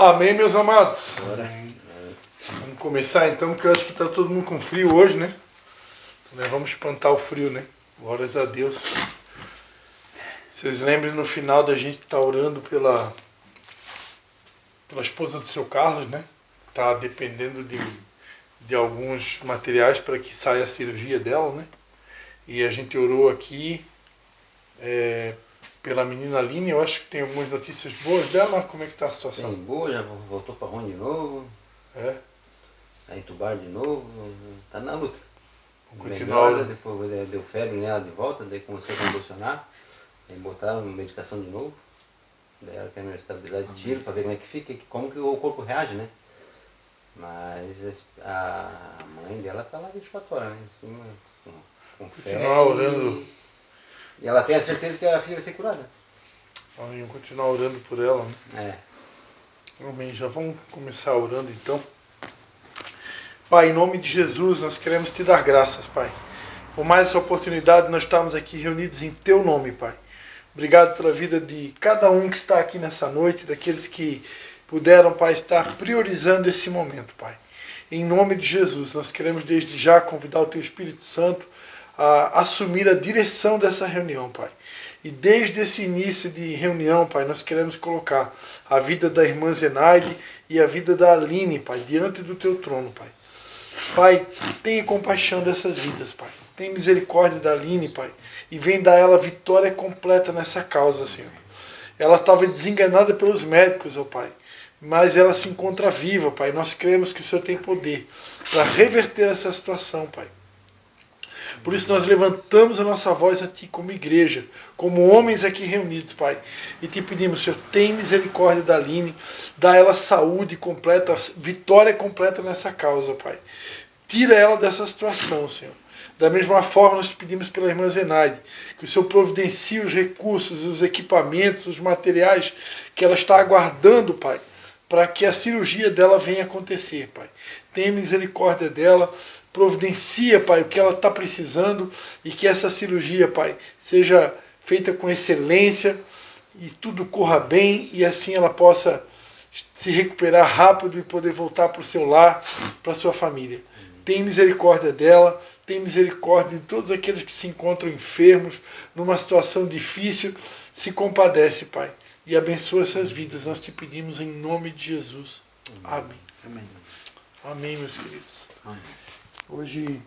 Amém, meus amados? Bora. Vamos começar então, porque eu acho que está todo mundo com frio hoje, né? Então, vamos espantar o frio, né? Glórias a Deus. Vocês lembrem no final da gente estar orando pela esposa do seu Carlos, né? Tá dependendo de alguns materiais para que saia a cirurgia dela, né? E a gente orou aqui pela menina Aline. Eu acho que tem algumas notícias boas dela. Como é que está a situação? Tem boa, já voltou para Roma de novo. Tá entubado de novo. Tá na luta. Melhora, depois deu febre nela de volta, daí começou a convulsionar. Aí botaram medicação de novo. Daí ela quer estabilizar esse tiro para ver como é que fica, como que o corpo reage, né? Mas a mãe dela tá lá 24 horas, né? Com febre. Continuar orando. E ela tem a certeza que a filha vai ser curada. Vamos continuar orando por ela, né? Amém. Já vamos começar orando então. Pai, em nome de Jesus, nós queremos te dar graças, Pai. Por mais essa oportunidade de nós estarmos aqui reunidos em teu nome, Pai. Obrigado pela vida de cada um que está aqui nessa noite, daqueles que puderam, Pai, estar priorizando esse momento, Pai. Em nome de Jesus, nós queremos desde já convidar o teu Espírito Santo a assumir a direção dessa reunião, Pai. E desde esse início de reunião, Pai, nós queremos colocar a vida da irmã Zenaide e a vida da Aline, Pai, diante do teu trono, Pai. Pai, tenha compaixão dessas vidas, Pai. Tenha misericórdia da Aline, Pai. E vem dar ela vitória completa nessa causa, Senhor. Ela estava desenganada pelos médicos, ó Pai. Mas ela se encontra viva, Pai. Nós cremos que o Senhor tem poder para reverter essa situação, Pai. Por isso nós levantamos a nossa voz a Ti como igreja, como homens aqui reunidos, Pai. E Te pedimos, Senhor, tem misericórdia da Aline, dá ela saúde completa, vitória completa nessa causa, Pai. Tira ela dessa situação, Senhor. Da mesma forma, nós te pedimos pela irmã Zenaide, que o Senhor providencie os recursos, os equipamentos, os materiais que ela está aguardando, Pai, para que a cirurgia dela venha acontecer, Pai. Tenha misericórdia dela, providencia, Pai, o que ela está precisando e que essa cirurgia, Pai, seja feita com excelência e tudo corra bem e assim ela possa se recuperar rápido e poder voltar para o seu lar, para a sua família. Tem misericórdia dela, tem misericórdia de todos aqueles que se encontram enfermos, numa situação difícil, se compadece, Pai, e abençoa essas vidas. Nós te pedimos em nome de Jesus. Amém. Amém. Amém, meus queridos. Amém. Hoje,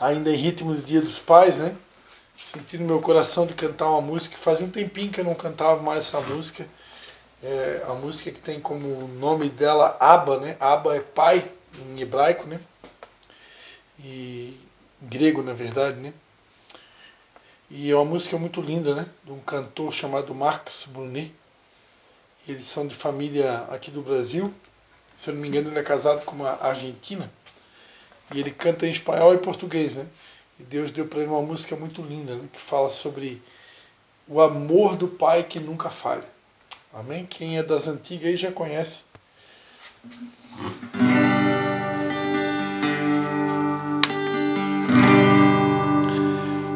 ainda em ritmo do Dia dos Pais, né? Senti no meu coração de cantar uma música. Fazia um tempinho que eu não cantava mais essa música. É a música que tem como nome dela Abba, né? Abba é pai em hebraico, né? E em grego, na verdade, né? E é uma música muito linda, né? De um cantor chamado Marcos Brunet. Eles são de família aqui do Brasil. Se eu não me engano, ele é casado com uma argentina. E ele canta em espanhol e português, né? E Deus deu para ele uma música muito linda, né? Que fala sobre o amor do pai que nunca falha. Amém? Quem é das antigas aí já conhece.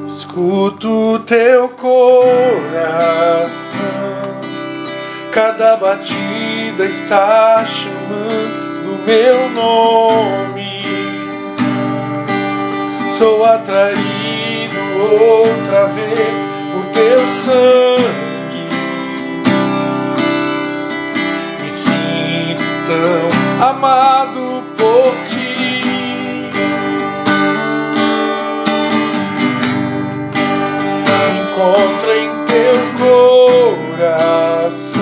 Escuto teu coração, cada batida está chamando meu nome. Sou atraído outra vez por teu sangue. Me sinto tão amado por ti. Encontro em teu coração,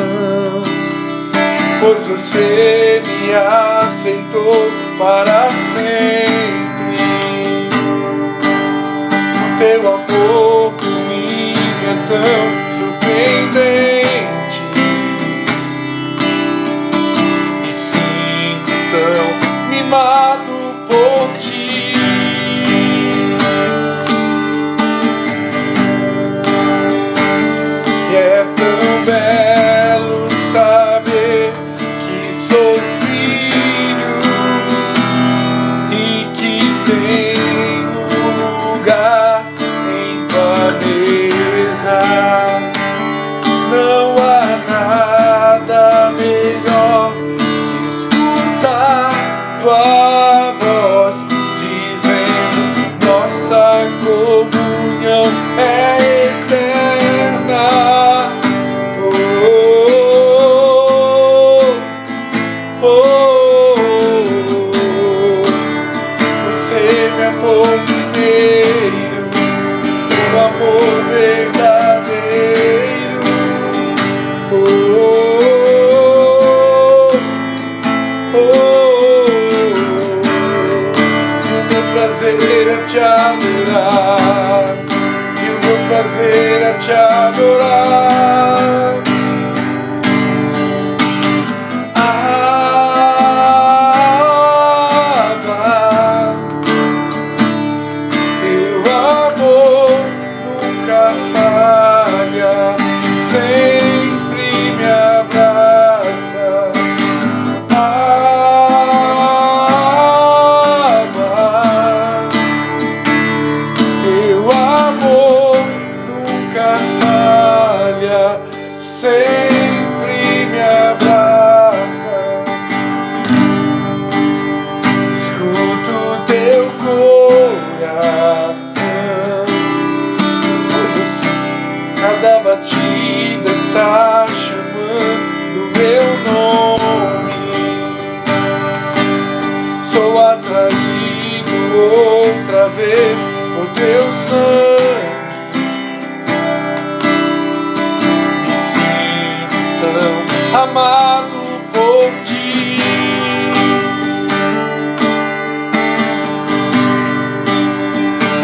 pois você me aceitou para sempre. O teu amor comigo é tão surpreendente. Me sinto tão mimado por ti. E é tão belo saber que sou filho e que tenho lugar em tua mesa. adorar, e o meu prazer é te adorar. Cada batida está chamando meu nome. Sou atraído outra vez por teu sangue. Me sinto tão amado por ti.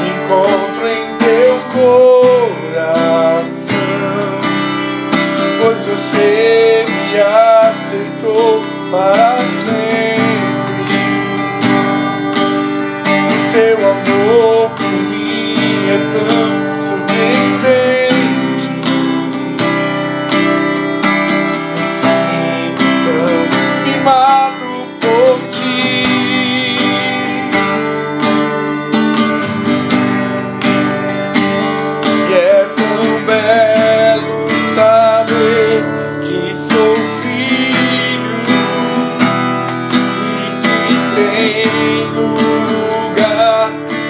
Me encontro em teu coração, pois você me aceitou para sempre. O teu amor por mim é tão surpreendente. Me sinto tão mimado por ti. E é tão belo saber que sou filho e que tenho lugar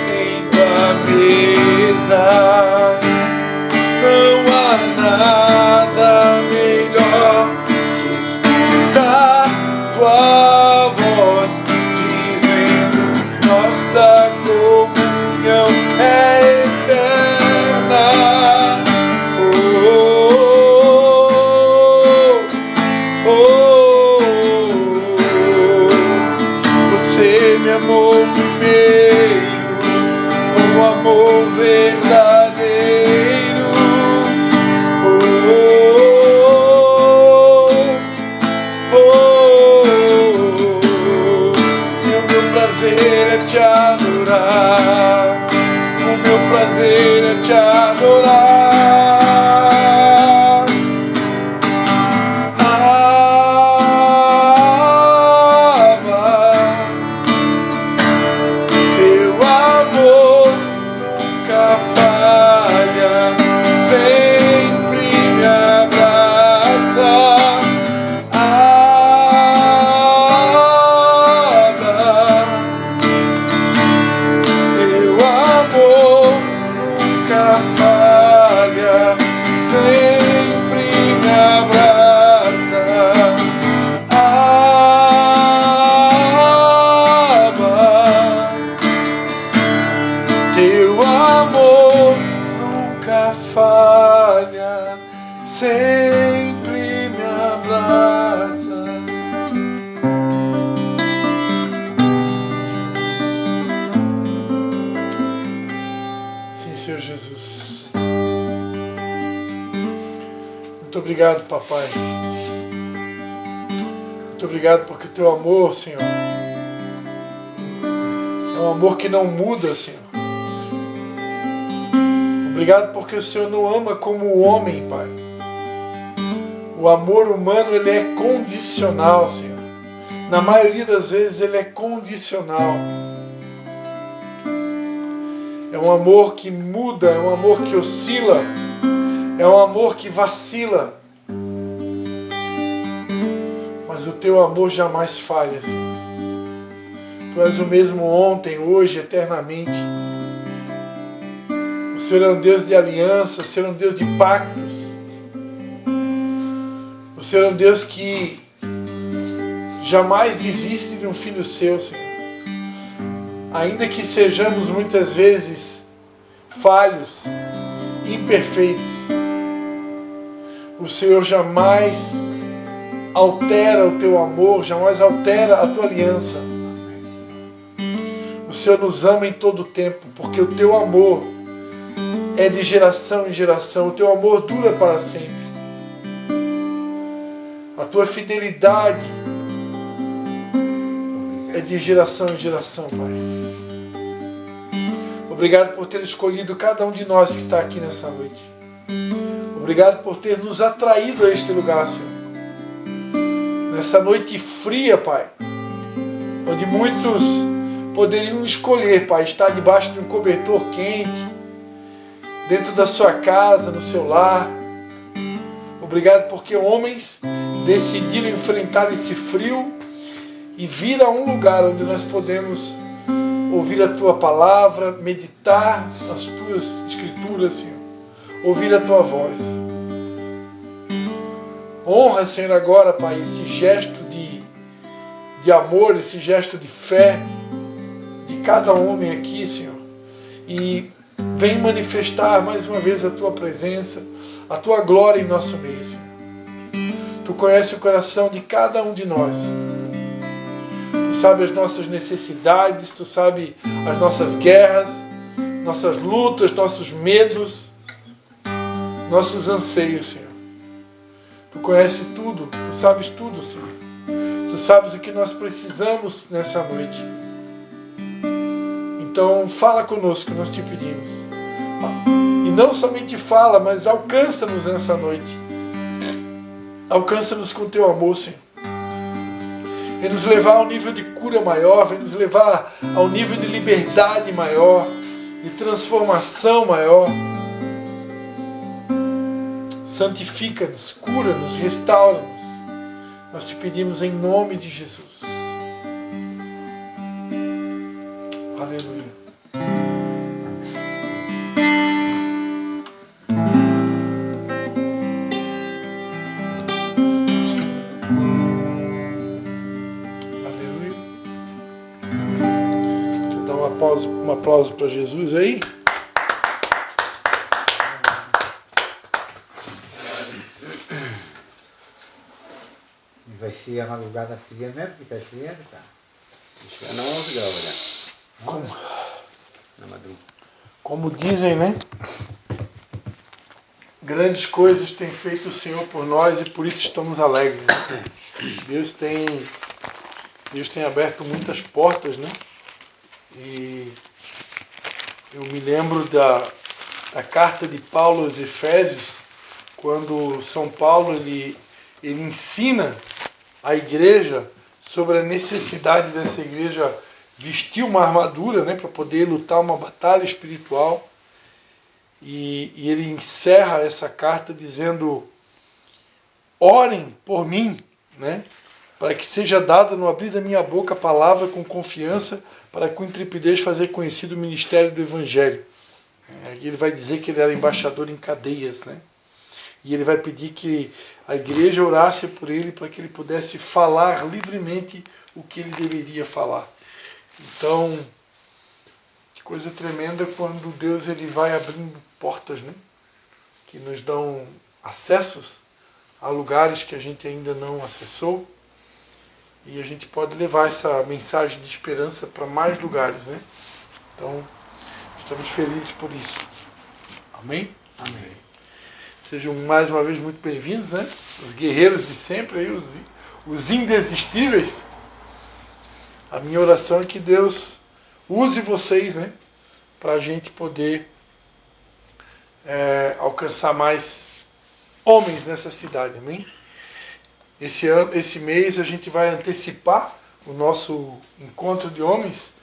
em tua mesa. Não há nada melhor que escutar tua voz dizendo: nossa comunhão é eterna. Você me amou primeiro, com amor verdadeiro. E o meu prazer é te adorar, o meu prazer é te adorar. Teu amor nunca falha, sempre me abraça. Teu amor nunca falha, sempre me abraça. Teu amor nunca falha, sempre me abraça. Sim, Senhor Jesus. Muito obrigado, papai. Muito obrigado porque o teu amor, Senhor, é um amor que não muda, Senhor. Obrigado porque o Senhor não ama como o homem, Pai. O amor humano, ele é condicional, Senhor. Na maioria das vezes ele é condicional. É um amor que muda, é um amor que oscila, é um amor que vacila. Mas o teu amor jamais falha, Senhor. Tu és o mesmo ontem, hoje, eternamente. O Senhor é um Deus de aliança, o Senhor é um Deus de pactos. O Senhor é um Deus que jamais desiste de um filho seu, Senhor. Ainda que sejamos muitas vezes falhos, imperfeitos, o Senhor jamais altera o teu amor, jamais altera a tua aliança. O O Senhor nos ama em todo o tempo, porque o teu amor é de geração em geração. O teu amor dura para sempre. A tua fidelidade é de geração em geração, Pai. Obrigado por ter escolhido cada um de nós que está aqui nessa noite. Obrigado por ter nos atraído a este lugar, Senhor. Nessa noite fria, Pai, onde muitos poderiam escolher, Pai, estar debaixo de um cobertor quente, dentro da sua casa, no seu lar. Obrigado porque homens decidiram enfrentar esse frio e vir a um lugar onde nós podemos ouvir a Tua palavra, meditar nas Tuas escrituras, Senhor, ouvir a Tua voz. Honra, Senhor, agora, Pai, esse gesto de amor, esse gesto de fé de cada homem aqui, Senhor, e vem manifestar mais uma vez a Tua presença, a Tua glória em nosso meio, Senhor. Tu conheces o coração de cada um de nós. Tu sabes as nossas necessidades, Tu sabes as nossas guerras, nossas lutas, nossos medos, nossos anseios, Senhor. Tu conheces tudo, Tu sabes tudo, Senhor. Tu sabes o que nós precisamos nessa noite. Então fala conosco, nós te pedimos. E não somente fala, mas alcança-nos nessa noite. Alcança-nos com Teu amor, Senhor. Vem nos levar a um nível de cura maior, vem nos levar a um nível de liberdade maior, de transformação maior. Santifica-nos, cura-nos, restaura-nos. Nós te pedimos em nome de Jesus. Aleluia. Um aplauso para Jesus aí. Vai ser a madrugada fria mesmo, que está esfriando, cara? Chegar na 11 graus, olha. Na madrugada. Como dizem, né? Grandes coisas tem feito o Senhor por nós e por isso estamos alegres. Né? Deus tem aberto muitas portas, né? E eu me lembro da carta de Paulo aos Efésios, quando São Paulo ele ensina a igreja sobre a necessidade dessa igreja vestir uma armadura, né, para poder lutar uma batalha espiritual. E ele encerra essa carta dizendo: orem por mim, né, para que seja dada no abrir da minha boca a palavra com confiança, para com intrepidez fazer conhecido o ministério do Evangelho. Aqui ele vai dizer que ele era embaixador em cadeias, né? E ele vai pedir que a igreja orasse por ele para que ele pudesse falar livremente o que ele deveria falar. Então, que coisa tremenda quando Deus ele vai abrindo portas, né? Que nos dão acessos a lugares que a gente ainda não acessou. E a gente pode levar essa mensagem de esperança para mais lugares, né? Então, estamos felizes por isso. Amém? Amém. Sejam mais uma vez muito bem-vindos, né? Os guerreiros de sempre, aí, os indesistíveis. A minha oração é que Deus use vocês, né? Para a gente poder alcançar mais homens nessa cidade, amém? Esse mês a gente vai antecipar o nosso encontro de homens.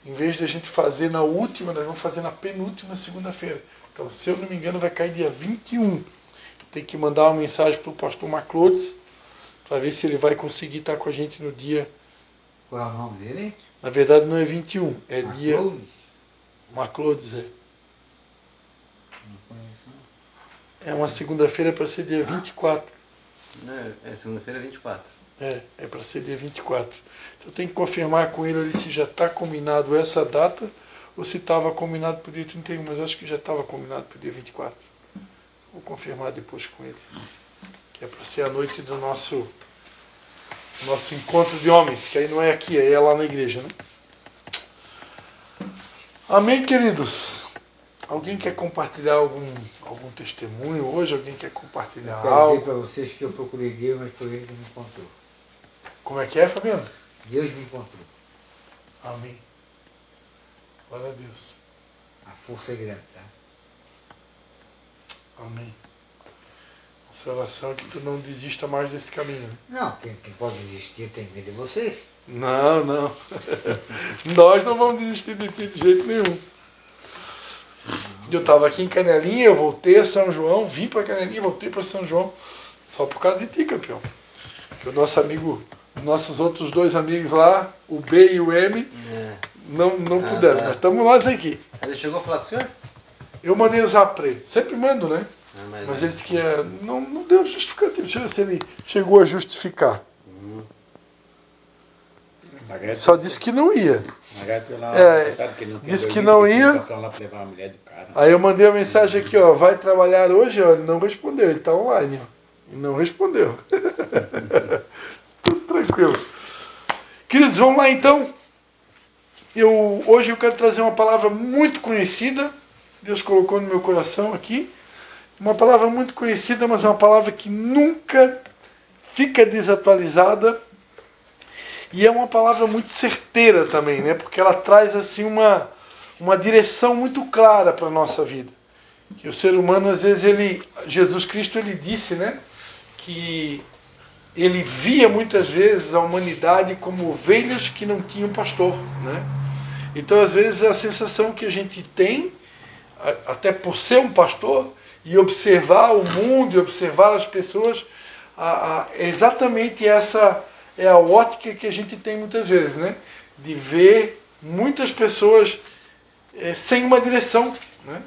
Em vez de a gente fazer na última, nós vamos fazer na penúltima segunda-feira. Então, se eu não me engano, vai cair dia 21. Tem que mandar uma mensagem para o pastor Maclodes para ver se ele vai conseguir estar com a gente no dia. Qual é o nome dele? Na verdade, não é 21, é Maclodes? dia. Maclodes, é. Não conheço, não. É uma segunda-feira para ser dia 24. Não, é segunda-feira 24. É para ser dia 24. Então eu tenho que confirmar com ele ali se já está combinado essa data ou se estava combinado para o dia 31, mas eu acho que já estava combinado para o dia 24. Vou confirmar depois com ele. Que é para ser a noite do nosso encontro de homens, que aí não é aqui, aí é lá na igreja, né? Amém, queridos? Alguém quer compartilhar algum testemunho hoje? Alguém quer compartilhar algo? Eu quero dizer para vocês que eu procurei Deus, mas foi Ele que me encontrou. Como é, Fabiano? Deus me encontrou. Amém. Glória a Deus. A força é grande, tá? Amém. Nossa oração é que tu não desista mais desse caminho. Né? Não, quem pode desistir tem medo de vocês. Não. Nós não vamos desistir de ti de jeito nenhum. Eu estava aqui em Canelinha, eu voltei a São João, vim para Canelinha, voltei para São João, só por causa de ti, campeão. Que o nosso amigo, nossos outros dois amigos lá, o B e o M, não puderam, mas estamos nós aqui. Ele chegou a falar com o senhor? Eu mandei usar para ele, sempre mando, né? Mas ele disse que não deu justificativo, deixa eu ver se ele chegou a justificar. Só disse que não ia. Disse que não ia. Aí eu mandei a mensagem aqui, ó, vai trabalhar hoje, ó, ele não respondeu, ele está online, ó, e não respondeu. Tudo tranquilo. Queridos, vamos lá então. Hoje eu quero trazer uma palavra muito conhecida, Deus colocou no meu coração aqui, uma palavra muito conhecida, mas é uma palavra que nunca fica desatualizada. E é uma palavra muito certeira também, né? Porque ela traz assim uma direção muito clara para a nossa vida. Que o ser humano, às vezes, Jesus Cristo, ele disse, né? Que ele via muitas vezes a humanidade como ovelhas que não tinham pastor, né? Então, às vezes, a sensação que a gente tem, até por ser um pastor, e observar o mundo, e observar as pessoas, exatamente essa é a ótica que a gente tem muitas vezes, né? De ver muitas pessoas sem uma direção, né?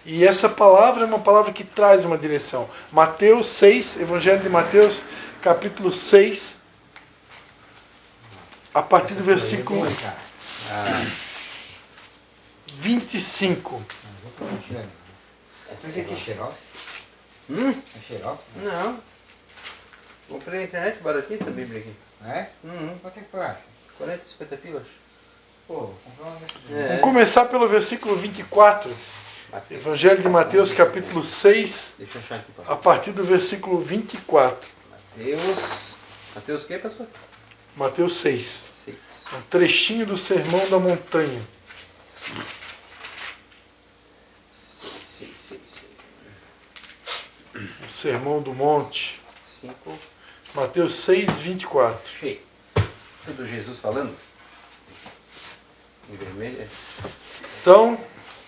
E essa palavra é uma palavra que traz uma direção. Mateus 6, Evangelho de Mateus, capítulo 6, a partir do versículo 25. Essa aqui é xerox? É xerox? Não. Comprei na internet, baratinha essa Bíblia aqui. É? Quanto é que passa? 40, 50 pilas. Pô, comprei uma dessas. Vamos começar pelo versículo 24. Evangelho de Mateus, capítulo 6, deixa eu achar aqui, pastor. a partir do versículo 24. Mateus o que, pastor? Mateus 6. 6. Um trechinho do Sermão da Montanha. 6. O Sermão do Monte. 5. Mateus 6, 24. Cheio. Tudo Jesus falando? Em vermelho. Então,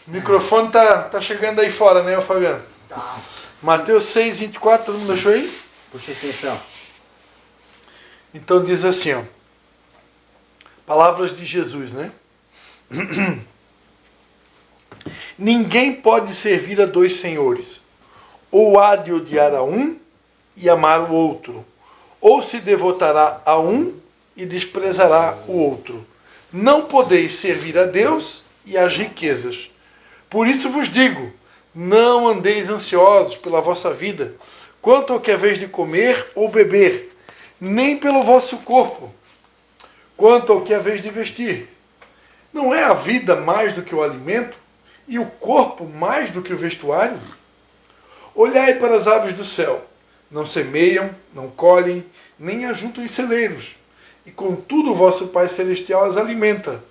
o microfone tá chegando aí fora, né, Fabiano? Tá. Mateus 6, 24, todo mundo achou aí? Puxa a extensão. Então diz assim, ó. Palavras de Jesus, né? Ninguém pode servir a dois senhores. Ou há de odiar a um e amar o outro, ou se devotará a um e desprezará o outro. Não podeis servir a Deus e às riquezas. Por isso vos digo, não andeis ansiosos pela vossa vida, quanto ao que haveis de comer ou beber, nem pelo vosso corpo, quanto ao que haveis de vestir. Não é a vida mais do que o alimento, e o corpo mais do que o vestuário? Olhai para as aves do céu, não semeiam, não colhem, nem ajuntam em celeiros, e contudo o vosso Pai Celestial as alimenta.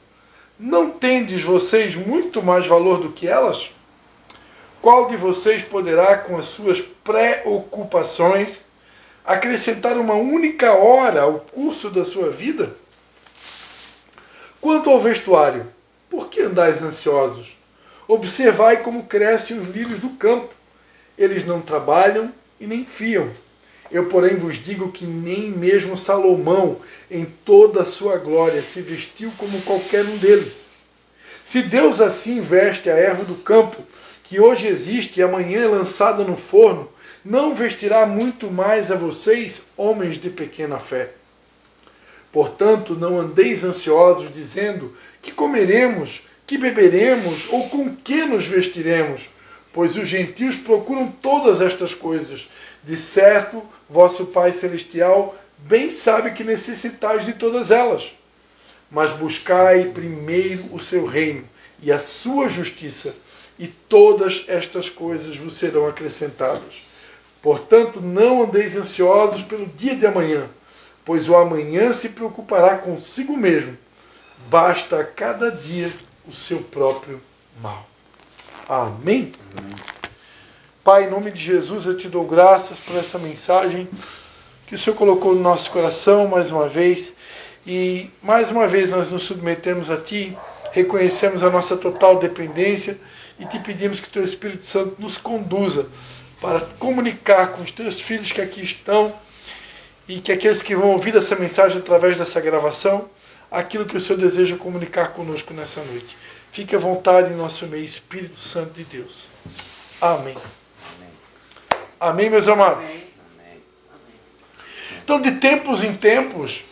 Não tendes vocês muito mais valor do que elas? Qual de vocês poderá, com as suas preocupações, acrescentar uma única hora ao curso da sua vida? Quanto ao vestuário, por que andais ansiosos? Observai como crescem os lírios do campo. Eles não trabalham e nem fiam. Eu, porém, vos digo que nem mesmo Salomão, em toda a sua glória, se vestiu como qualquer um deles. Se Deus assim veste a erva do campo, que hoje existe e amanhã é lançada no forno, não vestirá muito mais a vocês, homens de pequena fé. Portanto, não andeis ansiosos, dizendo que comeremos, que beberemos ou com que nos vestiremos, pois os gentios procuram todas estas coisas. De certo, vosso Pai Celestial bem sabe que necessitais de todas elas. Mas buscai primeiro o seu reino, e a sua justiça, e todas estas coisas vos serão acrescentadas. Portanto, não andeis ansiosos pelo dia de amanhã, pois o amanhã se preocupará consigo mesmo. Basta a cada dia o seu próprio mal. Amém? Pai, em nome de Jesus, eu te dou graças por essa mensagem que o Senhor colocou no nosso coração mais uma vez. E mais uma vez nós nos submetemos a Ti, reconhecemos a nossa total dependência e te pedimos que o Teu Espírito Santo nos conduza para comunicar com os Teus filhos que aqui estão e que aqueles que vão ouvir essa mensagem através dessa gravação, aquilo que o Senhor deseja comunicar conosco nessa noite. Fique à vontade em nosso meio, Espírito Santo de Deus. Amém. Amém, meus amados? Então, de tempos em tempos,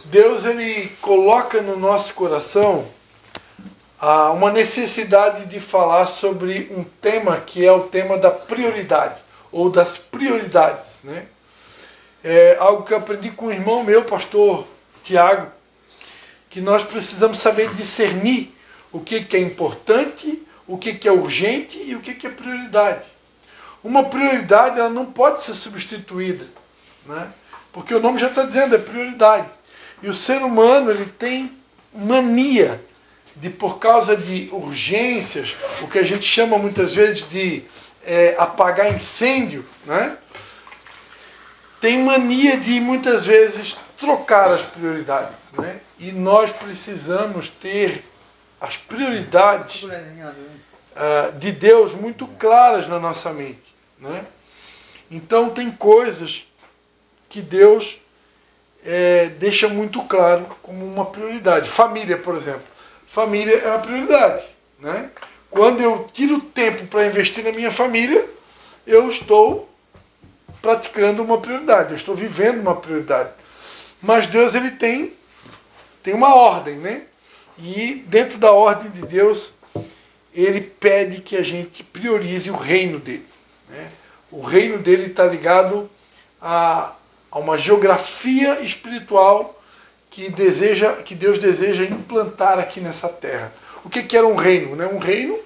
Deus ele coloca no nosso coração uma necessidade de falar sobre um tema que é o tema da prioridade, ou das prioridades, né? É algo que eu aprendi com um irmão meu, pastor Tiago, que nós precisamos saber discernir o que é importante, o que é urgente e o que é prioridade. Uma prioridade ela não pode ser substituída, né? Porque o nome já está dizendo, é prioridade. E o ser humano ele tem mania de, por causa de urgências, o que a gente chama muitas vezes de apagar incêndio, né? Tem mania de muitas vezes trocar as prioridades, né? E nós precisamos ter as prioridades de Deus muito claras na nossa mente, né? Então tem coisas que Deus deixa muito claro como uma prioridade. Família, por exemplo. Família é uma prioridade, né? Quando eu tiro tempo para investir na minha família, eu estou praticando uma prioridade, eu estou vivendo uma prioridade. Mas Deus ele tem uma ordem, né? E dentro da ordem de Deus, ele pede que a gente priorize o reino dele, né? O reino dele está ligado a uma geografia espiritual que Deus deseja implantar aqui nessa terra. O que era um reino, né? Um reino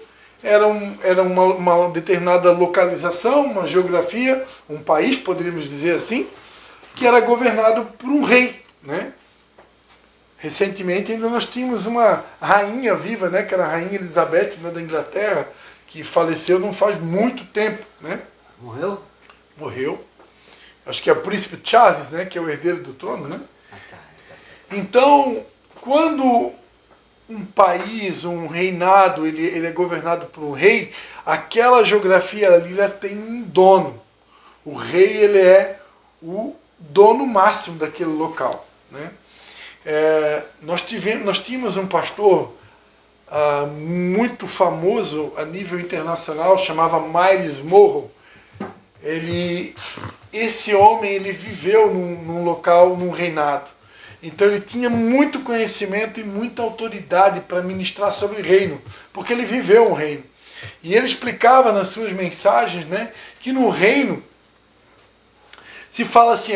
era uma determinada localização, uma geografia, um país, poderíamos dizer assim, que era governado por um rei, né? Recentemente ainda nós tínhamos uma rainha viva, né? Que era a rainha Elizabeth, né, da Inglaterra, que faleceu não faz muito tempo, né? Morreu? Morreu. Acho que é o príncipe Charles, né? Que é o herdeiro do trono, né? Então, quando um país, um reinado, ele é governado por um rei, aquela geografia ali tem um dono. O rei ele é o dono máximo daquele local, né? Nós tínhamos um pastor muito famoso a nível internacional, chamava Myles Morrow. Esse homem ele viveu num local, num reinado. Então ele tinha muito conhecimento e muita autoridade para ministrar sobre o reino, porque ele viveu um reino. E ele explicava nas suas mensagens, né, que no reino se fala assim,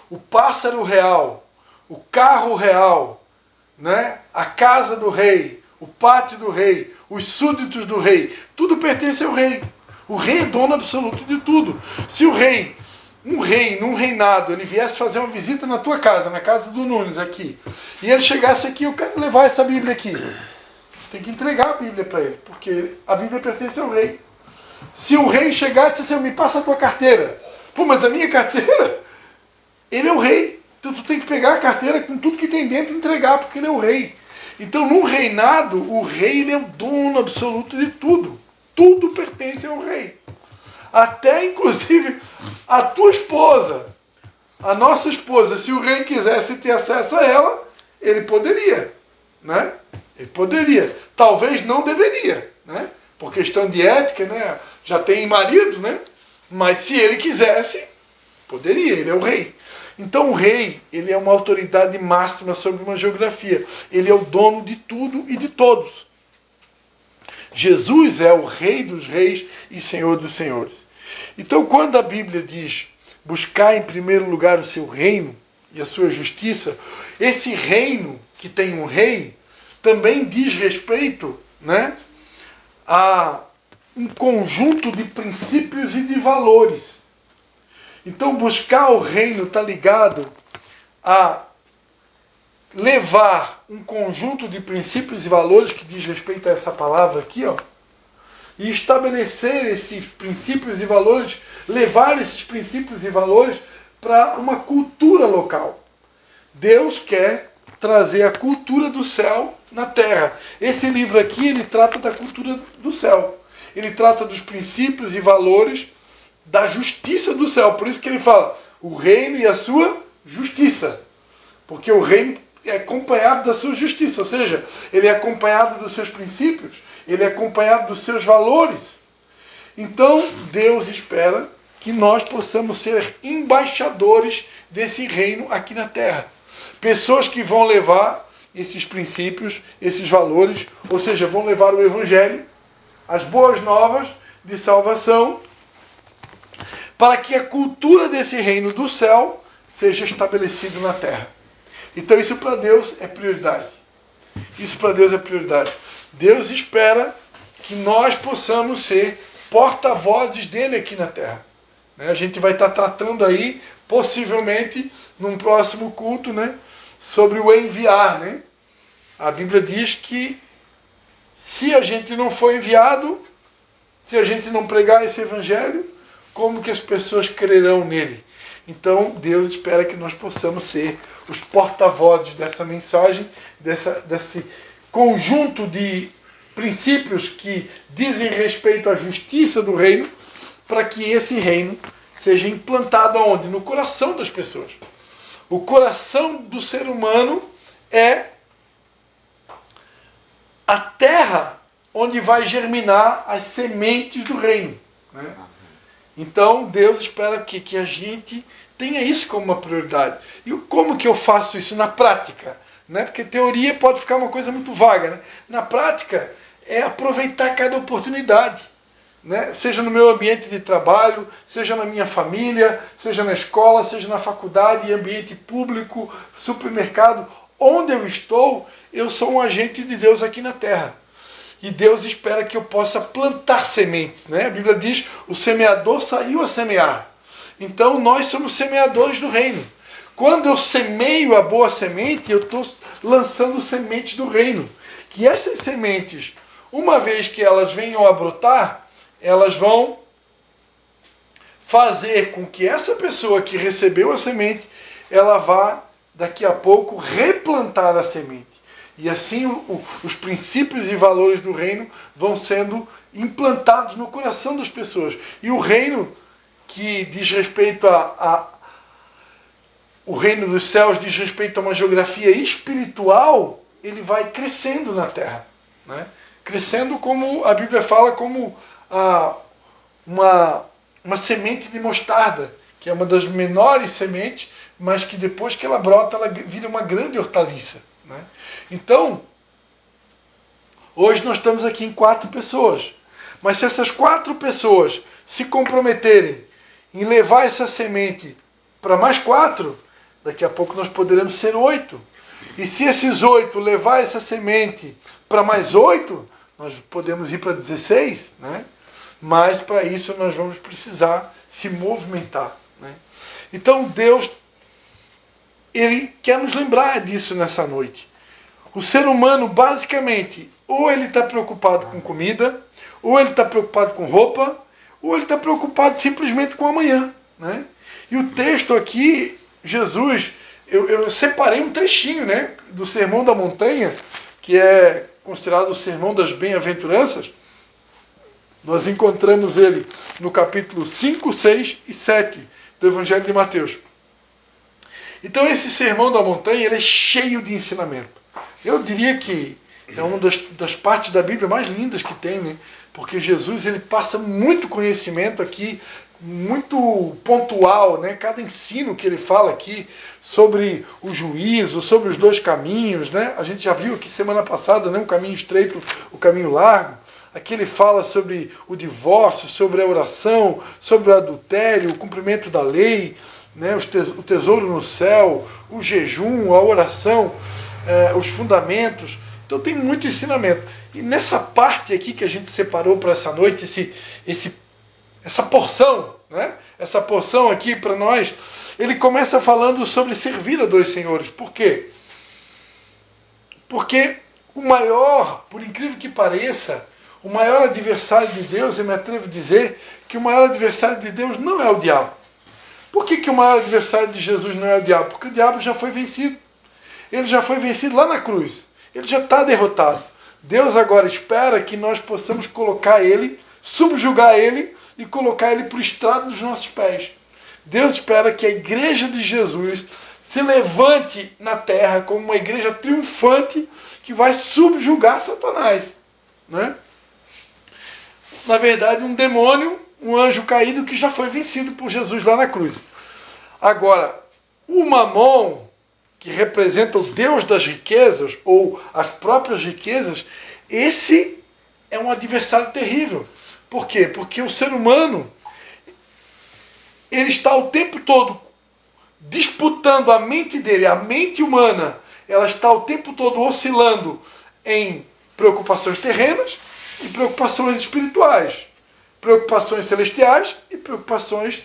o pássaro real, o carro real, né, a casa do rei, o pátio do rei, os súditos do rei, tudo pertence ao rei. O rei é dono absoluto de tudo. Se um rei num reinado, ele viesse fazer uma visita na tua casa, na casa do Nunes aqui, e ele chegasse aqui, eu quero levar essa Bíblia aqui. Tem que entregar a Bíblia para ele, porque a Bíblia pertence ao rei. Se o rei chegasse e disse assim, me passa a tua carteira. Pô, mas a minha carteira? Ele é o rei. Então tu tem que pegar a carteira com tudo que tem dentro e entregar, porque ele é o rei. Então, num reinado, o rei ele é o dono absoluto de tudo. Tudo pertence ao rei. Até, inclusive, a tua esposa, a nossa esposa, se o rei quisesse ter acesso a ela, ele poderia, né? Ele poderia. Talvez não deveria, né? Por questão de ética, né? Já tem marido, né? Mas se ele quisesse, poderia, ele é o rei. Então o rei, ele é uma autoridade máxima sobre uma geografia. Ele é o dono de tudo e de todos. Jesus é o Rei dos Reis e Senhor dos Senhores. Então, quando a Bíblia diz buscar em primeiro lugar o seu reino e a sua justiça, esse reino que tem um rei também diz respeito, né, a um conjunto de princípios e de valores. Então, buscar o reino está ligado a levar um conjunto de princípios e valores que diz respeito a essa palavra aqui, ó, e estabelecer esses princípios e valores, levar esses princípios e valores para uma cultura local. Deus quer trazer a cultura do céu na terra. Esse livro aqui, ele trata da cultura do céu. Ele trata dos princípios e valores da justiça do céu. Por isso que ele fala o reino e a sua justiça. Porque o reino é acompanhado da sua justiça, ou seja, ele é acompanhado dos seus princípios, ele é acompanhado dos seus valores. Então, Deus espera que nós possamos ser embaixadores desse reino aqui na terra. Pessoas que vão levar esses princípios, esses valores, ou seja, vão levar o Evangelho, as boas novas de salvação, para que a cultura desse reino do céu seja estabelecida na terra. Então isso para Deus é prioridade. Isso para Deus é prioridade. Deus espera que nós possamos ser porta-vozes dele aqui na terra. A gente vai estar tratando aí, possivelmente, num próximo culto, sobre o enviar. A Bíblia diz que se a gente não for enviado, se a gente não pregar esse evangelho, como que as pessoas crerão nele? Então, Deus espera que nós possamos ser os porta-vozes dessa mensagem, desse conjunto de princípios que dizem respeito à justiça do reino, para que esse reino seja implantado aonde? No coração das pessoas. O coração do ser humano é a terra onde vai germinar as sementes do reino. Então, Deus espera que a gente tenha isso como uma prioridade. E como que eu faço isso na prática? Porque teoria pode ficar uma coisa muito vaga. Na prática, é aproveitar cada oportunidade. Seja no meu ambiente de trabalho, seja na minha família, seja na escola, seja na faculdade, ambiente público, supermercado. Onde eu estou, eu sou um agente de Deus aqui na terra. E Deus espera que eu possa plantar sementes. A Bíblia diz, o semeador saiu a semear. Então nós somos semeadores do reino. Quando eu semeio a boa semente, eu estou lançando sementes do reino. Que essas sementes, uma vez que elas venham a brotar, elas vão fazer com que essa pessoa que recebeu a semente, ela vá daqui a pouco replantar a semente. E assim os princípios e valores do reino vão sendo implantados no coração das pessoas. E o reino que diz respeito o reino dos céus diz respeito a uma geografia espiritual, ele vai crescendo na terra. Crescendo, como a Bíblia fala, como uma semente de mostarda, que é uma das menores sementes, mas que depois que ela brota, ela vira uma grande hortaliça. Então, hoje nós estamos aqui em 4 pessoas. Mas se essas 4 pessoas se comprometerem em levar essa semente para mais 4, daqui a pouco nós poderemos ser 8. E se esses 8 levar essa semente para mais 8, nós podemos ir para 16, Mas para isso nós vamos precisar se movimentar. Então Deus, Ele quer nos lembrar disso nessa noite. O ser humano, basicamente, ou ele está preocupado com comida, ou ele está preocupado com roupa, ou ele está preocupado simplesmente com amanhã. E o texto aqui, Jesus, eu separei um trechinho do Sermão da Montanha, que é considerado o Sermão das Bem-aventuranças. Nós encontramos ele no capítulo 5, 6 e 7 do Evangelho de Mateus. Então esse Sermão da Montanha ele é cheio de ensinamento. Eu diria que é uma das partes da Bíblia mais lindas que tem, porque Jesus ele passa muito conhecimento aqui, muito pontual, cada ensino que ele fala aqui sobre o juízo, sobre os 2 caminhos, A gente já viu aqui semana passada, um caminho estreito, o caminho largo. Aqui ele fala sobre o divórcio, sobre a oração, sobre o adultério, o cumprimento da lei, o tesouro no céu, o jejum, a oração, os fundamentos. Então tem muito ensinamento. E nessa parte aqui que a gente separou para essa noite, essa porção, né? Essa porção aqui para nós, ele começa falando sobre servir a dois senhores. Por quê? Porque o maior, por incrível que pareça, o maior adversário de Deus, eu me atrevo a dizer que o maior adversário de Deus não é o diabo. Por que o maior adversário de Jesus não é o diabo? Porque o diabo já foi vencido. Ele já foi vencido lá na cruz. Ele já está derrotado. Deus agora espera que nós possamos colocar ele, subjugar ele e colocar ele para o estrado dos nossos pés. Deus espera que a igreja de Jesus se levante na terra como uma igreja triunfante que vai subjugar Satanás, né? Na verdade, um demônio, um anjo caído que já foi vencido por Jesus lá na cruz. Agora, o Mamon, que representa o Deus das riquezas, ou as próprias riquezas, esse é um adversário terrível. Por quê? Porque o ser humano, ele está o tempo todo disputando a mente dele, a mente humana, ela está o tempo todo oscilando em preocupações terrenas e preocupações espirituais, preocupações celestiais e preocupações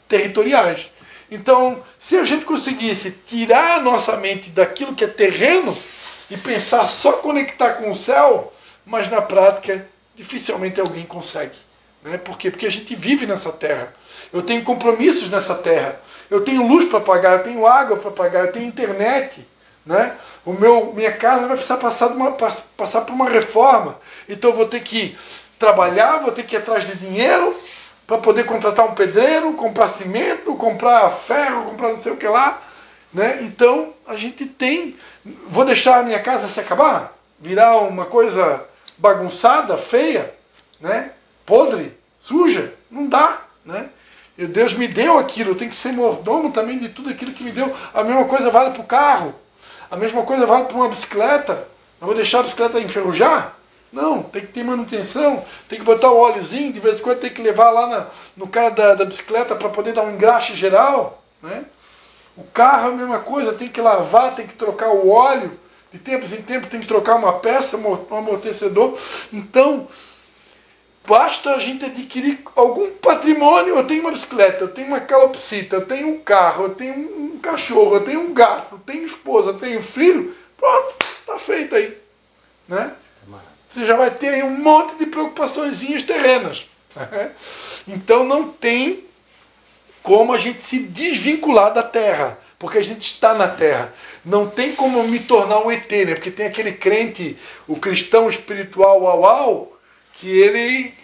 territoriais. Então, se a gente conseguisse tirar a nossa mente daquilo que é terreno e pensar só conectar com o céu, mas na prática dificilmente alguém consegue. Né? Por quê? Porque a gente vive nessa terra. Eu tenho compromissos nessa terra. Eu tenho luz para pagar, eu tenho água para pagar, eu tenho internet. Né? Minha casa vai precisar passar por uma reforma. Então eu vou ter que trabalhar, vou ter que ir atrás de dinheiro para poder contratar um pedreiro, comprar cimento, comprar ferro, comprar não sei o que lá. Né? Então a gente tem... Vou deixar a minha casa se acabar? Virar uma coisa bagunçada, feia, né? Podre, suja? Não dá. Né? E Deus me deu aquilo, eu tenho que ser mordomo também de tudo aquilo que me deu. A mesma coisa vale para o carro. A mesma coisa vale para uma bicicleta. Eu vou deixar a bicicleta enferrujar? Não, tem que ter manutenção, tem que botar o óleozinho, de vez em quando tem que levar lá no cara da bicicleta para poder dar um engraxe geral. Né? O carro é a mesma coisa, tem que lavar, tem que trocar o óleo, de tempos em tempos tem que trocar uma peça, um amortecedor. Então, basta a gente adquirir algum patrimônio. Eu tenho uma bicicleta, eu tenho uma calopsita, eu tenho um carro, eu tenho um cachorro, eu tenho um gato, eu tenho esposa, eu tenho filho. Pronto, está feito aí. Né? Você já vai ter aí um monte de preocupaçõezinhas terrenas. Então não tem como a gente se desvincular da terra, porque a gente está na terra. Não tem como me tornar um ET, né? Porque tem aquele crente, o cristão espiritual uau, que ele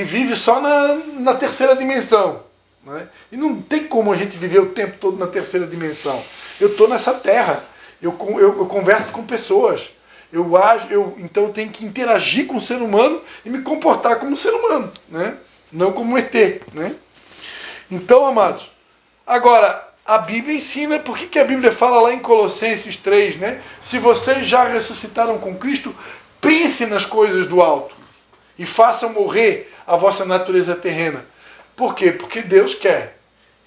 vive só na terceira dimensão. Né? E não tem como a gente viver o tempo todo na terceira dimensão. Eu estou nessa terra, eu converso com pessoas. Então eu tenho que interagir com o ser humano e me comportar como ser humano, né? Não como um ET. Né? Então, amados, agora, a Bíblia ensina, por que a Bíblia fala lá em Colossenses 3, né? Se vocês já ressuscitaram com Cristo, pense nas coisas do alto e façam morrer a vossa natureza terrena. Por quê? Porque Deus quer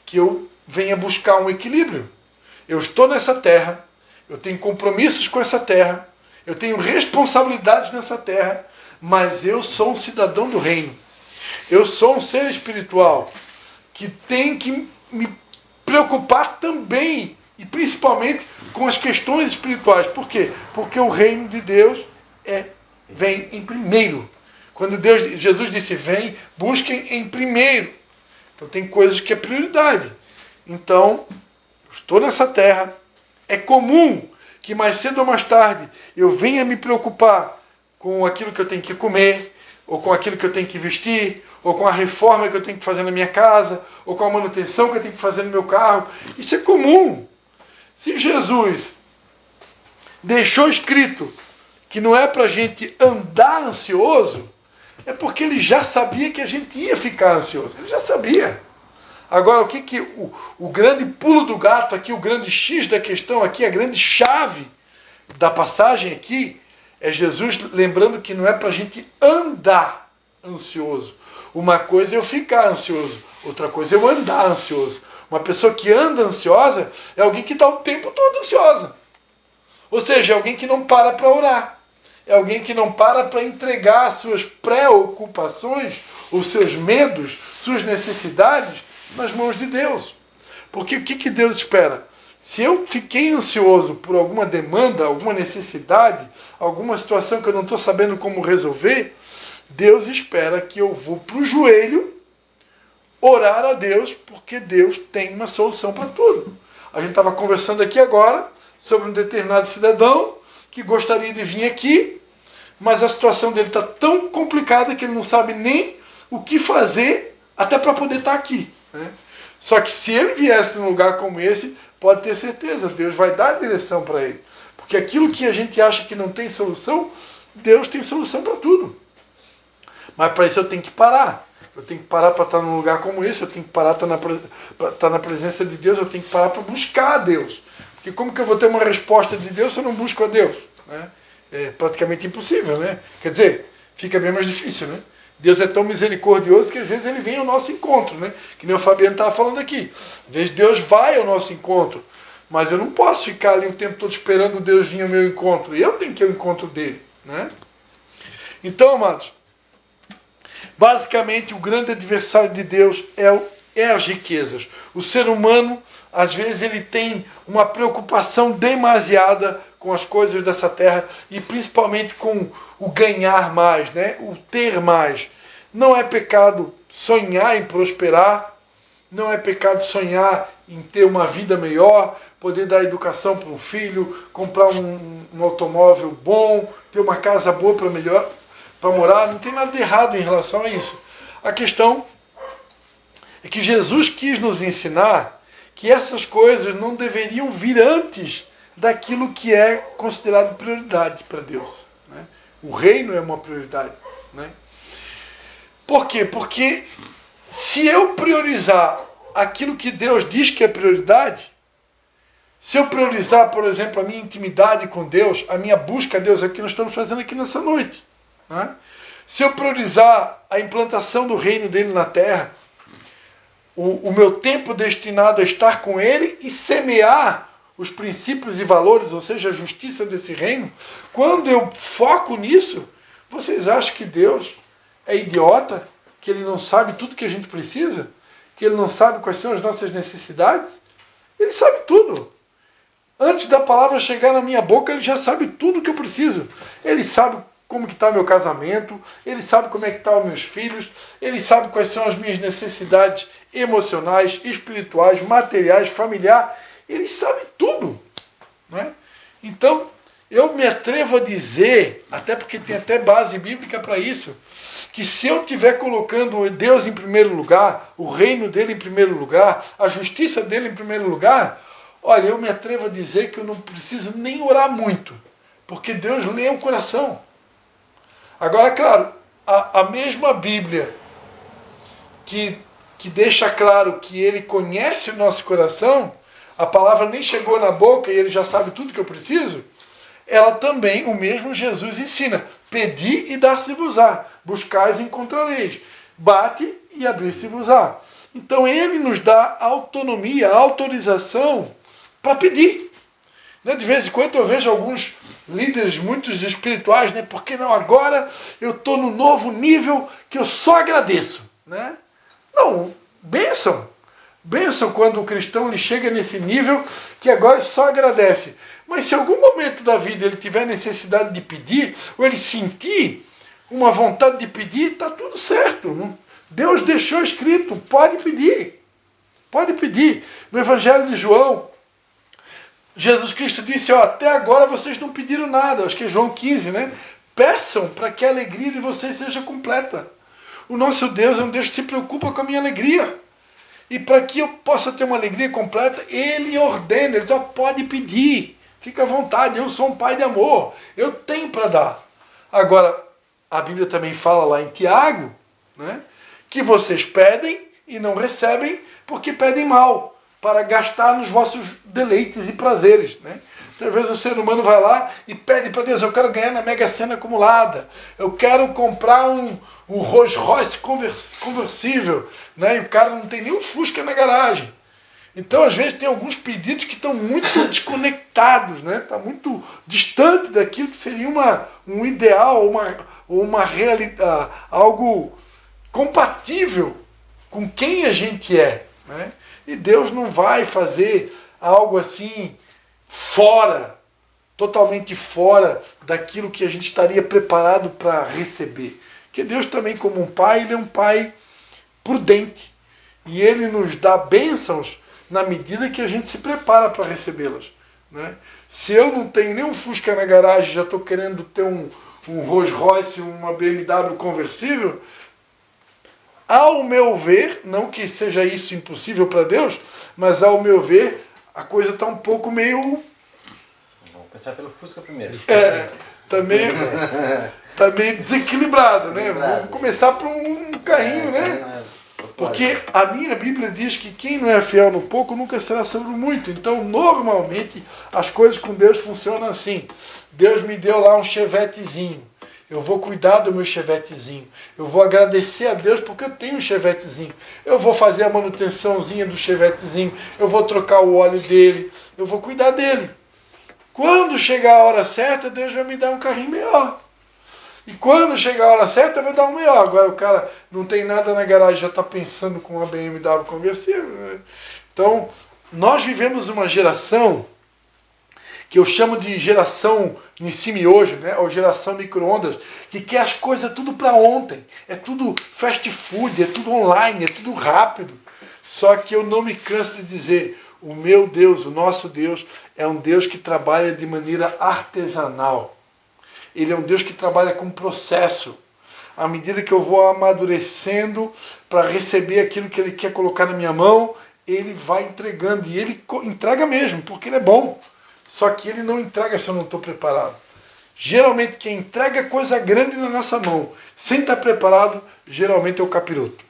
que eu venha buscar um equilíbrio. Eu estou nessa terra, eu tenho compromissos com essa terra, eu tenho responsabilidades nessa terra, mas eu sou um cidadão do reino. Eu sou um ser espiritual que tem que me preocupar também, e principalmente com as questões espirituais. Por quê? Porque o reino de Deus vem em primeiro. Quando Jesus disse, vem, busquem em primeiro. Então tem coisas que é prioridade. Então, eu estou nessa terra, é comum que mais cedo ou mais tarde eu venha me preocupar com aquilo que eu tenho que comer, ou com aquilo que eu tenho que vestir, ou com a reforma que eu tenho que fazer na minha casa, ou com a manutenção que eu tenho que fazer no meu carro. Isso é comum. Se Jesus deixou escrito que não é para a gente andar ansioso, é porque ele já sabia que a gente ia ficar ansioso. Ele já sabia. Agora, o grande pulo do gato aqui, o grande X da questão aqui, a grande chave da passagem aqui, é Jesus lembrando que não é para a gente andar ansioso. Uma coisa é eu ficar ansioso, outra coisa é eu andar ansioso. Uma pessoa que anda ansiosa é alguém que está o tempo todo ansiosa. Ou seja, é alguém que não para orar. é alguém que não para entregar suas preocupações, os seus medos, suas necessidades nas mãos de Deus. Porque o que Deus espera? Se eu fiquei ansioso por alguma demanda, alguma necessidade, alguma situação que eu não estou sabendo como resolver, Deus espera que eu vou para o joelho orar a Deus, porque Deus tem uma solução para tudo. A gente estava conversando aqui agora sobre um determinado cidadão que gostaria de vir aqui, mas a situação dele está tão complicada que ele não sabe nem o que fazer até para poder estar aqui, né? Só que se ele viesse num lugar como esse, pode ter certeza, Deus vai dar a direção para ele. Porque aquilo que a gente acha que não tem solução, Deus tem solução para tudo. Mas para isso eu tenho que parar. Eu tenho que parar para estar num lugar como esse, eu tenho que parar para estar na presença de Deus, eu tenho que parar para buscar a Deus. Porque como que eu vou ter uma resposta de Deus se eu não busco a Deus, né? É praticamente impossível, né? Quer dizer, fica bem mais difícil, né? Deus é tão misericordioso que às vezes ele vem ao nosso encontro, né? Que nem o Fabiano estava falando aqui. Às vezes Deus vai ao nosso encontro, mas eu não posso ficar ali o tempo todo esperando Deus vir ao meu encontro. Eu tenho que ir ao encontro dele, né? Então, amados, basicamente o grande adversário de Deus é as riquezas. O ser humano, às vezes, ele tem uma preocupação demasiada com as coisas dessa terra e principalmente com o ganhar mais, né? O ter mais. Não é pecado sonhar em prosperar, não é pecado sonhar em ter uma vida melhor, poder dar educação para um filho, comprar um automóvel bom, ter uma casa boa para morar. Não tem nada de errado em relação a isso. A questão é que Jesus quis nos ensinar que essas coisas não deveriam vir antes daquilo que é considerado prioridade para Deus, né? O reino é uma prioridade, né? Por quê? Porque se eu priorizar aquilo que Deus diz que é prioridade, se eu priorizar, por exemplo, a minha intimidade com Deus, a minha busca a Deus, é o que nós estamos fazendo aqui nessa noite, né? Se eu priorizar a implantação do reino dele na terra, o meu tempo destinado a estar com ele e semear os princípios e valores, ou seja, a justiça desse reino, quando eu foco nisso, vocês acham que Deus é idiota? Que ele não sabe tudo que a gente precisa? Que ele não sabe quais são as nossas necessidades? Ele sabe tudo. Antes da palavra chegar na minha boca, ele já sabe tudo que eu preciso. Ele sabe como que está meu casamento, ele sabe como é que estão meus filhos, ele sabe quais são as minhas necessidades emocionais, espirituais, materiais, familiares. Ele sabe tudo, né? Então, eu me atrevo a dizer, até porque tem até base bíblica para isso, que se eu estiver colocando Deus em primeiro lugar, o reino dele em primeiro lugar, a justiça dele em primeiro lugar, olha, eu me atrevo a dizer que eu não preciso nem orar muito, porque Deus lê o coração. Agora, claro, a mesma Bíblia que deixa claro que ele conhece o nosso coração, a palavra nem chegou na boca e ele já sabe tudo que eu preciso, ela também, o mesmo Jesus ensina: pedi e dar-se-vos-á, buscais e encontrareis, bate e abrir-se-vos-á. Então ele nos dá autonomia, autorização para pedir. De vez em quando eu vejo alguns líderes muito espirituais, né? Porque não, agora eu estou no novo nível que eu só agradeço, né? Não, bênção. Bênção quando o cristão ele chega nesse nível que agora só agradece. Mas se em algum momento da vida ele tiver necessidade de pedir, ou ele sentir uma vontade de pedir, está tudo certo. Deus deixou escrito, pode pedir. Pode pedir. No Evangelho de João, Jesus Cristo disse, até agora vocês não pediram nada. Acho que é João 15, né? Peçam para que a alegria de vocês seja completa. O nosso Deus é um Deus que se preocupa com a minha alegria. E para que eu possa ter uma alegria completa, Ele ordena, Ele só pode pedir. Fica à vontade, eu sou um pai de amor. Eu tenho para dar. Agora, a Bíblia também fala lá em Tiago, né, que vocês pedem e não recebem porque pedem mal, para gastar nos vossos deleites e prazeres, né? Então, às vezes o ser humano vai lá e pede para Deus, eu quero ganhar na Mega Sena acumulada, eu quero comprar um Rolls Royce conversível, né? E o cara não tem nem um Fusca na garagem. Então, às vezes, tem alguns pedidos que estão muito desconectados, né? Está muito distante daquilo que seria um ideal, uma realidade, algo compatível com quem a gente é, né? E Deus não vai fazer algo assim fora, totalmente fora daquilo que a gente estaria preparado para receber. Porque Deus também, como um pai, ele é um pai prudente. E ele nos dá bênçãos na medida que a gente se prepara para recebê-las, né? Se eu não tenho nem um Fusca na garagem, já estou querendo ter um Rolls Royce, uma BMW conversível, ao meu ver, não que seja isso impossível para Deus, mas ao meu ver, a coisa está um pouco meio... Vamos começar pelo Fusca primeiro. Tá meio desequilibrada, né? Vamos começar por um carrinho, né? Porque a minha Bíblia diz que quem não é fiel no pouco nunca será sobre o muito. Então, normalmente, as coisas com Deus funcionam assim. Deus me deu lá um chevetezinho. Eu vou cuidar do meu chevetezinho. Eu vou agradecer a Deus porque eu tenho um chevetezinho. Eu vou fazer a manutençãozinha do chevetezinho. Eu vou trocar o óleo dele. Eu vou cuidar dele. Quando chegar a hora certa, Deus vai me dar um carrinho melhor. E quando chegar a hora certa, vai dar um melhor. Agora o cara não tem nada na garagem, já está pensando com uma BMW conversível, né? Então, nós vivemos uma geração que eu chamo de geração Nissimiojo, né? Ou geração micro-ondas, que quer as coisas tudo para ontem. É tudo fast food, é tudo online, é tudo rápido. Só que eu não me canso de dizer, o meu Deus, o nosso Deus, é um Deus que trabalha de maneira artesanal. Ele é um Deus que trabalha com processo. À medida que eu vou amadurecendo para receber aquilo que Ele quer colocar na minha mão, Ele vai entregando. E Ele entrega mesmo, porque Ele é bom. Só que Ele não entrega se eu não estou preparado. Geralmente quem entrega coisa grande na nossa mão, sem estar preparado, geralmente é o capiroto.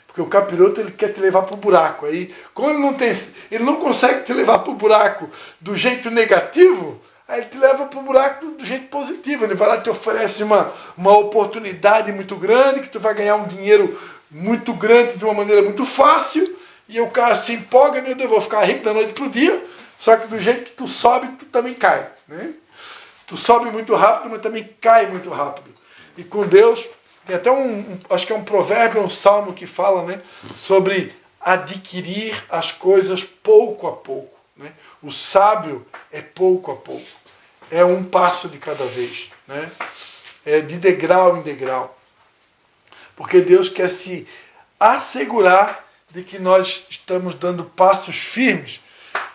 Porque o capiroto ele quer te levar para o buraco. Aí, como ele não consegue te levar para o buraco do jeito negativo, aí ele te leva para o buraco do jeito positivo. Ele vai lá e te oferece uma oportunidade muito grande, que tu vai ganhar um dinheiro muito grande de uma maneira muito fácil, e o cara se empolga, meu Deus, eu vou ficar rico da noite para o dia, só que do jeito que tu sobe, tu também cai, né? Tu sobe muito rápido, mas também cai muito rápido. E com Deus, tem até acho que é um provérbio, um salmo que fala, né, sobre adquirir as coisas pouco a pouco, né? O sábio é pouco a pouco. É um passo de cada vez, né? É de degrau em degrau. Porque Deus quer se assegurar de que nós estamos dando passos firmes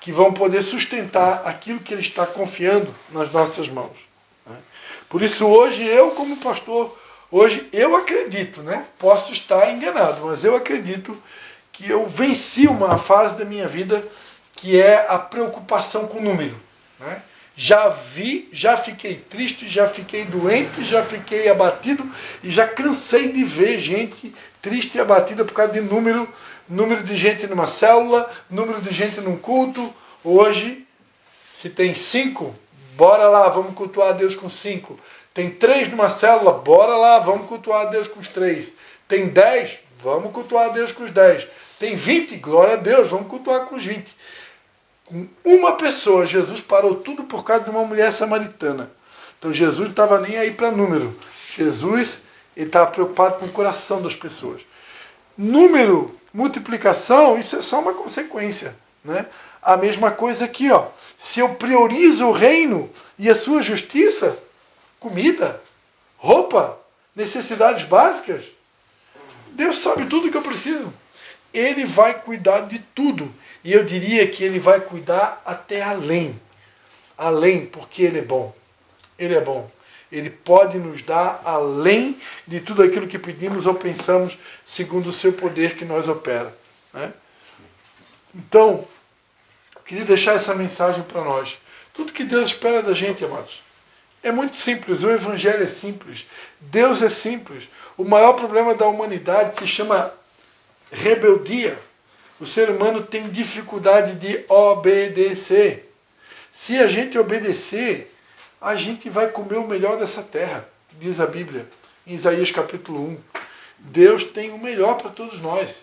que vão poder sustentar aquilo que Ele está confiando nas nossas mãos, né? Por isso hoje eu, como pastor, hoje eu acredito, né? Posso estar enganado, mas eu acredito que eu venci uma fase da minha vida que é a preocupação com o número, né? Já fiquei triste, já fiquei doente, já fiquei abatido e já cansei de ver gente triste e abatida por causa de número de gente numa célula, número de gente num culto. Hoje, se tem 5, bora lá, vamos cultuar a Deus com 5. Tem 3 numa célula, bora lá, vamos cultuar a Deus com os 3. Tem 10, vamos cultuar a Deus com os 10. Tem 20, glória a Deus, vamos cultuar com os 20. Com uma pessoa, Jesus parou tudo por causa de uma mulher samaritana. Então Jesus não estava nem aí para número. Jesus estava preocupado com o coração das pessoas. Número, multiplicação, isso é só uma consequência, né? A mesma coisa aqui, ó. Se eu priorizo o reino e a sua justiça, comida, roupa, necessidades básicas, Deus sabe tudo o que eu preciso. Ele vai cuidar de tudo. E eu diria que Ele vai cuidar até além. Além, porque Ele é bom. Ele é bom. Ele pode nos dar além de tudo aquilo que pedimos ou pensamos, segundo o seu poder que nós opera, né? Então, eu queria deixar essa mensagem para nós. Tudo que Deus espera da gente, amados, é muito simples. O Evangelho é simples. Deus é simples. O maior problema da humanidade se chama rebeldia. O ser humano tem dificuldade de obedecer. Se a gente obedecer, a gente vai comer o melhor dessa terra, diz a Bíblia, em Isaías capítulo 1. Deus tem o melhor para todos nós.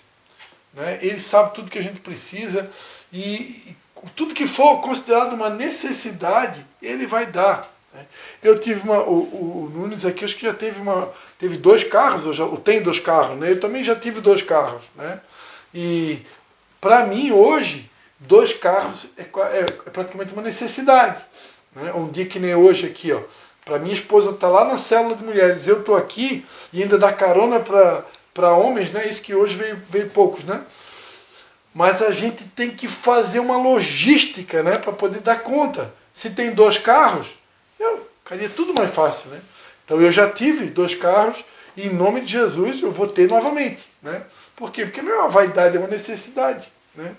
né? Ele sabe tudo que a gente precisa e tudo que for considerado uma necessidade, Ele vai dar. Né? Eu tive o Nunes aqui, acho que já teve 2 carros, ou tem 2 carros, né? Eu também já tive 2 carros, né? E para mim hoje, 2 carros é praticamente uma necessidade. Né? Um dia que nem hoje aqui, ó, para minha esposa tá lá na célula de mulheres, eu tô aqui e ainda dá carona para homens, né? Isso que hoje veio poucos, né? Mas a gente tem que fazer uma logística, né, para poder dar conta. Se tem 2 carros, ficaria tudo mais fácil, né? Então eu já tive 2 carros e em nome de Jesus eu vou ter novamente, né? Por quê? Porque não é uma vaidade, é uma necessidade, né?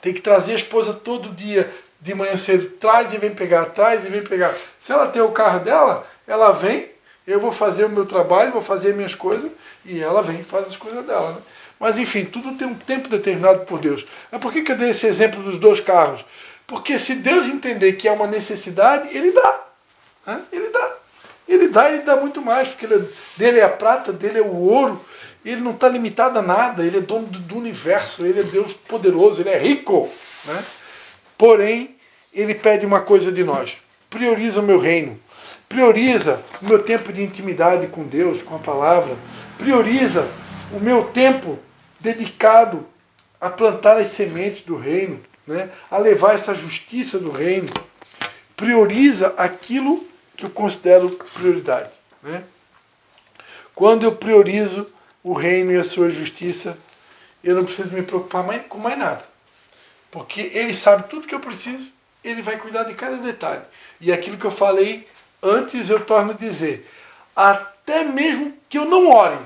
Tem que trazer a esposa todo dia de manhã cedo, traz e vem pegar, traz e vem pegar. Se ela tem o carro dela, ela vem, eu vou fazer o meu trabalho, vou fazer as minhas coisas e ela vem e faz as coisas dela, né? Mas enfim, tudo tem um tempo determinado por Deus. Mas por que eu dei esse exemplo dos 2 carros? Porque se Deus entender que é uma necessidade, Ele dá. Né? Ele dá. Ele dá muito mais, porque dele é a prata, dele é o ouro. Ele não está limitado a nada, Ele é dono do universo, Ele é Deus poderoso, Ele é rico. Né? Porém, Ele pede uma coisa de nós. Prioriza o meu reino. Prioriza o meu tempo de intimidade com Deus, com a palavra. Prioriza o meu tempo dedicado a plantar as sementes do reino, né? A levar essa justiça do reino. Prioriza aquilo que eu considero prioridade. Né? Quando eu priorizo o reino e a sua justiça, eu não preciso me preocupar com mais nada. Porque Ele sabe tudo que eu preciso, Ele vai cuidar de cada detalhe. E aquilo que eu falei antes, eu torno a dizer, até mesmo que eu não ore,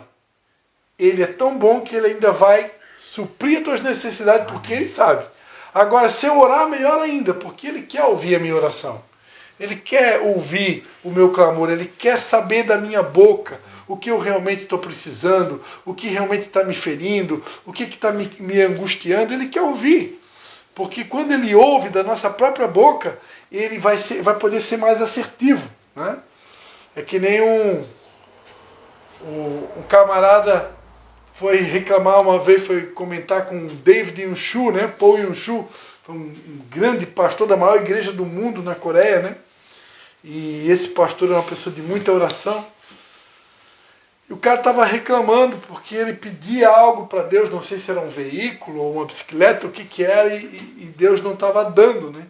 Ele é tão bom que Ele ainda vai suprir as tuas necessidades, porque Ele sabe. Agora, se eu orar, melhor ainda, porque Ele quer ouvir a minha oração. Ele quer ouvir o meu clamor, Ele quer saber da minha boca o que eu realmente estou precisando, o que realmente está me ferindo, o que está me angustiando. Ele quer ouvir. Porque quando Ele ouve da nossa própria boca, Ele vai poder ser mais assertivo. Né? É que nem um camarada foi reclamar uma vez, foi comentar com David Yun-Shu, né? Paul Yun-Shu, foi um grande pastor da maior igreja do mundo na Coreia, né? E esse pastor é uma pessoa de muita oração. E o cara estava reclamando porque ele pedia algo para Deus, não sei se era um veículo ou uma bicicleta, o que era, e Deus não estava dando, né?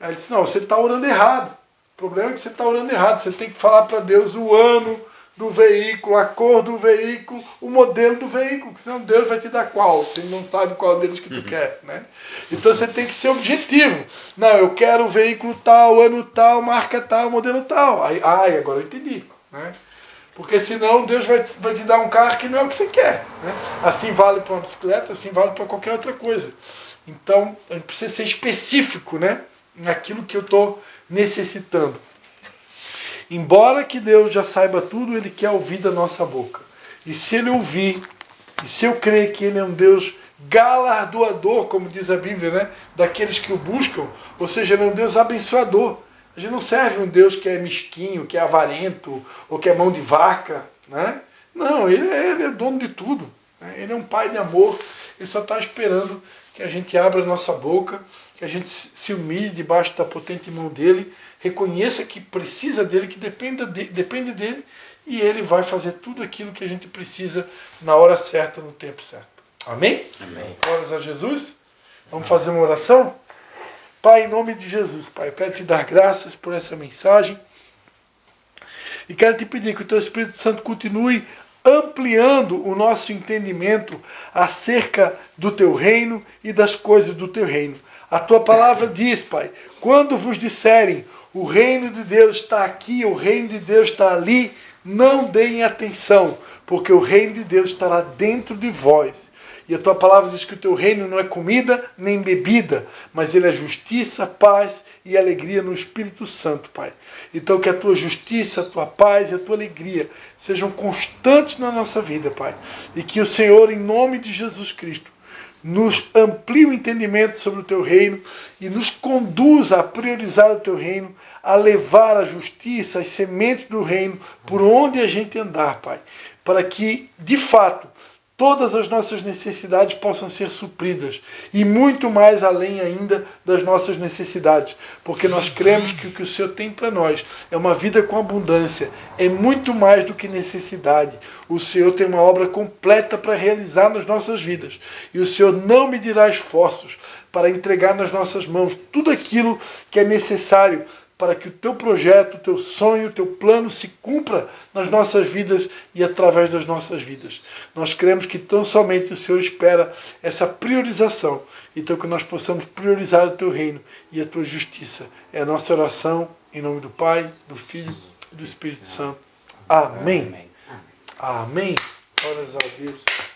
Aí ele disse, não, você está orando errado. O problema é que você está orando errado, você tem que falar para Deus o ano do veículo, a cor do veículo, o modelo do veículo, senão Deus vai te dar qual, você não sabe qual deles que tu quer, né? Então você tem que ser objetivo. Não, eu quero o veículo tal, ano tal, marca tal, modelo tal. Aí, agora eu entendi, né? Porque senão Deus vai te dar um carro que não é o que você quer, né? Assim vale para uma bicicleta, assim vale para qualquer outra coisa. Então a gente precisa ser específico, né? Naquilo que eu estou necessitando. Embora que Deus já saiba tudo, Ele quer ouvir da nossa boca. E se Ele ouvir, e se eu crer que Ele é um Deus galardoador, como diz a Bíblia, né? Daqueles que o buscam, ou seja, Ele é um Deus abençoador. A gente não serve um Deus que é mesquinho, que é avarento, ou que é mão de vaca, né? Não, Ele é dono de tudo. Né? Ele é um Pai de amor. Ele só está esperando que a gente abra a nossa boca, que a gente se humilhe debaixo da potente mão dEle, reconheça que precisa dEle, que depende dEle, e Ele vai fazer tudo aquilo que a gente precisa na hora certa, no tempo certo. Amém? Amém. Glórias a Jesus. Vamos fazer uma oração? Pai, em nome de Jesus, Pai, eu quero te dar graças por essa mensagem e quero te pedir que o Teu Espírito Santo continue ampliando o nosso entendimento acerca do Teu reino e das coisas do Teu reino. A Tua palavra diz, Pai, quando vos disserem o reino de Deus está aqui, o reino de Deus está ali, não deem atenção, porque o reino de Deus estará dentro de vós. E a Tua palavra diz que o Teu reino não é comida nem bebida, mas ele é justiça, paz e alegria no Espírito Santo, Pai. Então que a Tua justiça, a Tua paz e a Tua alegria sejam constantes na nossa vida, Pai. E que o Senhor, em nome de Jesus Cristo, nos amplie o entendimento sobre o Teu reino e nos conduza a priorizar o Teu reino, a levar a justiça, as sementes do reino por onde a gente andar, Pai. Para que, de fato, todas as nossas necessidades possam ser supridas e muito mais além ainda das nossas necessidades, porque nós cremos que o que o Senhor tem para nós é uma vida com abundância, é muito mais do que necessidade. O Senhor tem uma obra completa para realizar nas nossas vidas e o Senhor não medirá esforços para entregar nas nossas mãos tudo aquilo que é necessário para que o teu projeto, o teu sonho, o teu plano se cumpra nas nossas vidas e através das nossas vidas. Nós cremos que tão somente o Senhor espera essa priorização, então que nós possamos priorizar o teu reino e a tua justiça. É a nossa oração em nome do Pai, do Filho e do Espírito Santo. Amém. Amém. Glórias a Deus.